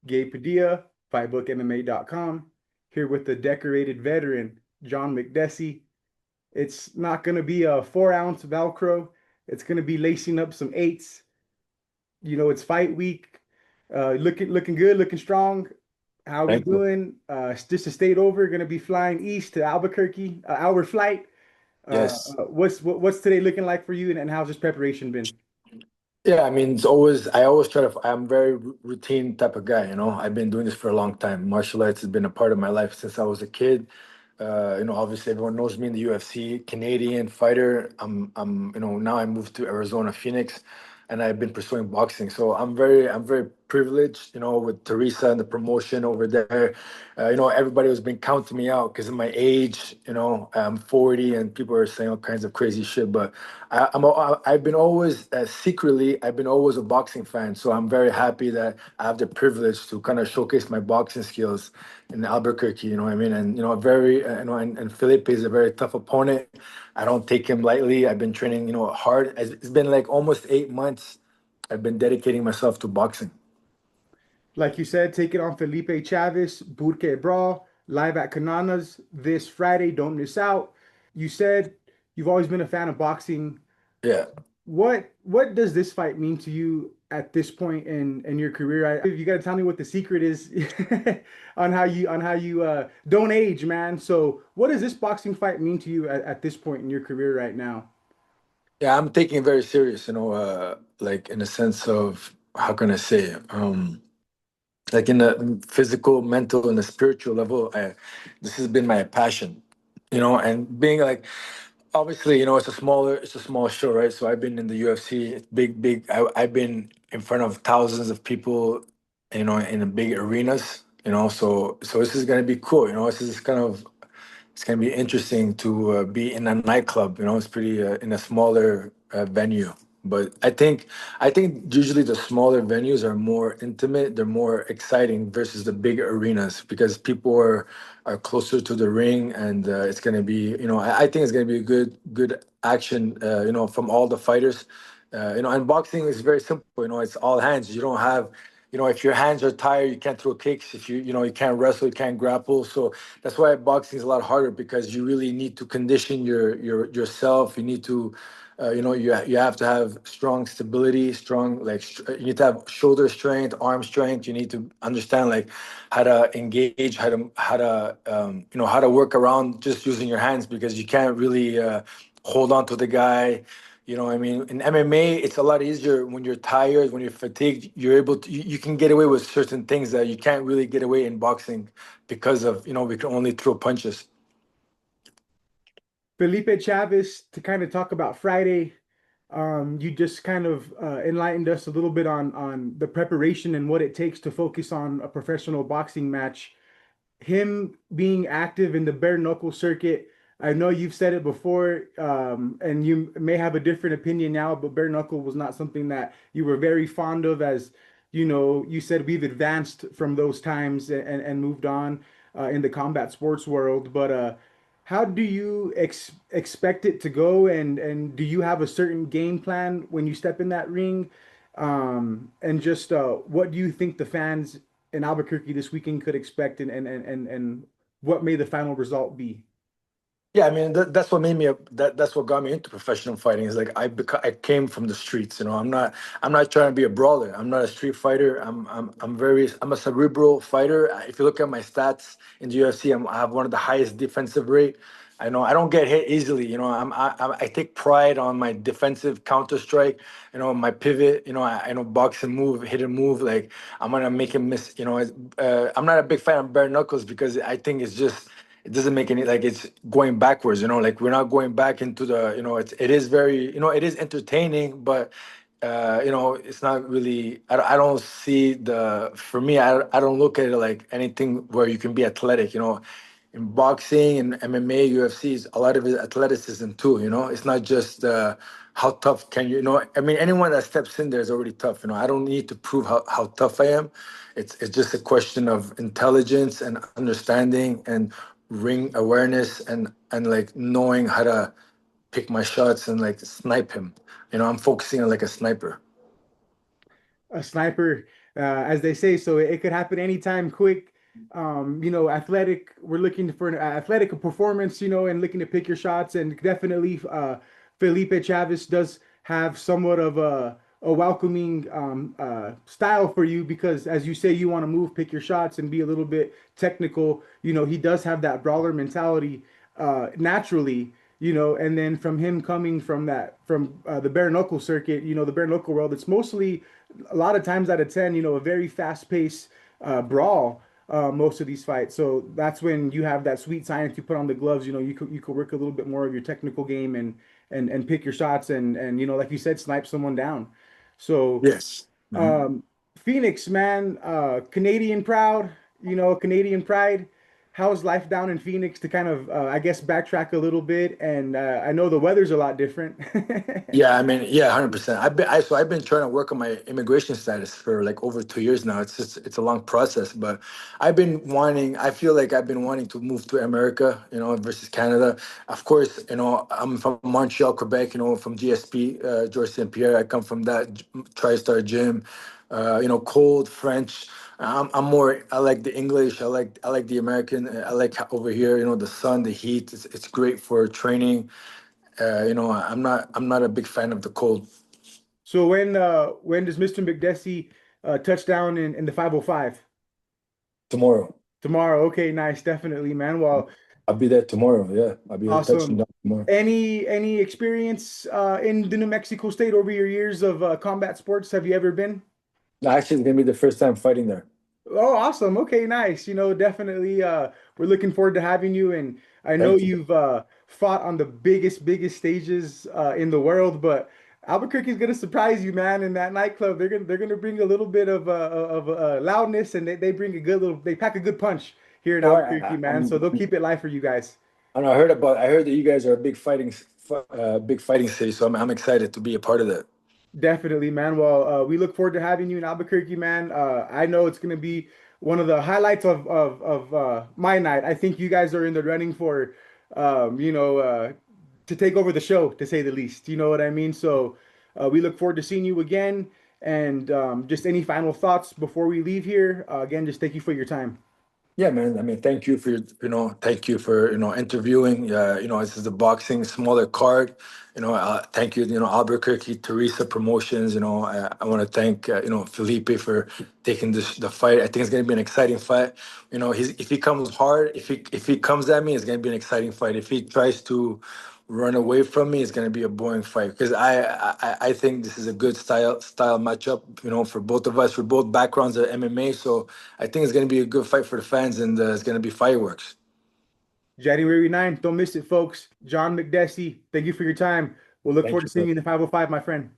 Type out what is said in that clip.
Gabe Padilla, FightBookMMA.com, here with the decorated veteran, John Makdessi. It's not going to be a 4 ounce Velcro. It's going to be lacing up some eights. It's fight week. Looking good, looking strong. How we Thank you. doing? Just a state over. Going to be flying east to Albuquerque. Hour flight. Yes. What's today looking like for you, and how's this preparation been? Yeah, I mean, I always try to, I'm very routine type of guy, you know. I've been doing this for a long time. Martial arts has been a part of my life since I was a kid. Obviously everyone knows me in the UFC, Canadian fighter. Now I moved to Arizona, Phoenix, and I've been pursuing boxing. So I'm very privileged, with Teresa and the promotion over there. Everybody has been counting me out because of my age. I'm 40, and people are saying all kinds of crazy shit. But I've been always secretly, I've been always a boxing fan. So I'm very happy that I have the privilege to kind of showcase my boxing skills in Albuquerque. You know what I mean? And and Felipe is a very tough opponent. I don't take him lightly. I've been training, hard. It's been like almost 8 months. I've been dedicating myself to boxing. Like you said, taking on Felipe Chavez, Burque Brawl, live at Canana's this Friday. Don't miss out. You said you've always been a fan of boxing. Yeah. What does this fight mean to you at this point in your career? You got to tell me what the secret is on how you don't age, man. So, what does this boxing fight mean to you at this point in your career right now? Yeah, I'm taking it very serious, like in a sense of, how can I say it? Like in the physical, mental, and the spiritual level, this has been my passion, and being like, obviously, it's a small show, right? So I've been in the UFC, it's big. I've been in front of thousands of people, in the big arenas, so this is gonna be cool, it's gonna be interesting to be in a nightclub. It's pretty in a smaller venue. But I think usually the smaller venues are more intimate. They're more exciting versus the big arenas because people are closer to the ring, and it's gonna be. I think it's gonna be a good action. From all the fighters. And boxing is very simple. It's all hands. You don't have. If your hands are tired, you can't throw kicks. If you can't wrestle, you can't grapple. So that's why boxing is a lot harder because you really need to condition yourself. You need to, you have to have strong stability, strong you need to have shoulder strength, arm strength. You need to understand like how to engage, how to work around just using your hands because you can't really hold on to the guy. I mean, in MMA, it's a lot easier when you're tired, when you're fatigued. You're able to, you can get away with certain things that you can't really get away in boxing because of we can only throw punches. Felipe Chavez, to kind of talk about Friday, you just kind of enlightened us a little bit on the preparation and what it takes to focus on a professional boxing match. Him being active in the bare knuckle circuit, I know you've said it before, and you may have a different opinion now, but bare knuckle was not something that you were very fond of. As you said we've advanced from those times and moved on in the combat sports world. But how do you expect it to go, and do you have a certain game plan when you step in that ring? And just what do you think the fans in Albuquerque this weekend could expect, and what may the final result be? Yeah, I mean that's what made me that's what got me into professional fighting. Is like I came from the streets. I'm not trying to be a brawler. I'm not a street fighter. I'm a cerebral fighter. If you look at my stats in the UFC, I have one of the highest defensive rate. I know I don't get hit easily. I take pride on my defensive counter strike. My pivot. I know box and move, hit and move. Like I'm gonna make him miss. I'm not a big fan of bare knuckles because I think it's just it doesn't make any like it's going backwards, like we're not going back into the it is very it is entertaining, but it's not really I don't see the for me I don't look at it like anything where you can be athletic. In boxing and MMA, UFC is a lot of it athleticism too. It's not just how tough can I mean anyone that steps in there is already tough. I don't need to prove how tough I am. It's just a question of intelligence and understanding and ring awareness and like knowing how to pick my shots and like snipe him. I'm focusing on like a sniper. A sniper. as they say. So it could happen anytime, quick. Athletic. We're looking for an athletic performance, and looking to pick your shots. And definitely, Felipe Chavez does have somewhat of a welcoming style for you because, as you say, you want to move, pick your shots, and be a little bit technical. He does have that brawler mentality naturally. And then from him coming from the bare knuckle circuit, the bare knuckle world, it's mostly a lot of times out of 10, a very fast paced brawl. Most of these fights, so that's when you have that sweet science. You put on the gloves, you could work a little bit more of your technical game and pick your shots and like you said, snipe someone down. So Yes. Mhm. um, Phoenix, man, Canadian proud, Canadian pride. How's life down in Phoenix to kind of, I guess, backtrack a little bit? And I know the weather's a lot different. Yeah, I mean, yeah, 100%. I've been trying to work on my immigration status for like over 2 years now. It's a long process, but I feel like I've been wanting to move to America, versus Canada. Of course, I'm from Montreal, Quebec, from GSP, George St. Pierre. I come from that TriStar gym, cold French. I like the English. I like the American. I like over here, the sun, the heat. It's great for training. I'm not a big fan of the cold. So when does Mr. Makdessi touch down in the 505? Tomorrow. Tomorrow. Okay, nice, definitely, man. Well, I'll be there tomorrow. Yeah, I'll be touching awesome. down tomorrow. Any experience in the New Mexico state over your years of combat sports? Have you ever been? Actually, it's gonna be the first time fighting there. Oh, awesome. Okay, nice. Definitely we're looking forward to having you. And I know Thank you. you've fought on the biggest stages in the world, but Albuquerque's gonna surprise you, man, in that nightclub. They're gonna bring a little bit of loudness, and they bring a good little they pack a good punch here in Oh, Albuquerque, man. So they'll keep it live for you guys. and I heard that you guys are a big fighting city, so I'm excited to be a part of that. Definitely, man. Well, we look forward to having you in Albuquerque, man. I know it's going to be one of the highlights of my night. I think you guys are in the running for, to take over the show, to say the least. You know what I mean? So we look forward to seeing you again. And just any final thoughts before we leave here? Again, just thank you for your time. Yeah, man. I mean, thank you for interviewing. This is the boxing smaller card. Thank you. Albuquerque, Teresa Promotions. I want to thank Felipe for taking the fight. I think it's going to be an exciting fight. If he comes hard, if he comes at me, it's going to be an exciting fight. If he tries to run away from me, it's going to be a boring fight because I think this is a good style matchup. For both of us, for both backgrounds of MMA. So I think it's going to be a good fight for the fans, and it's going to be fireworks. January 9th, don't miss it, folks. John Makdessi, thank you for your time. We'll look forward Thank to you, seeing bro. you in the 505, my friend.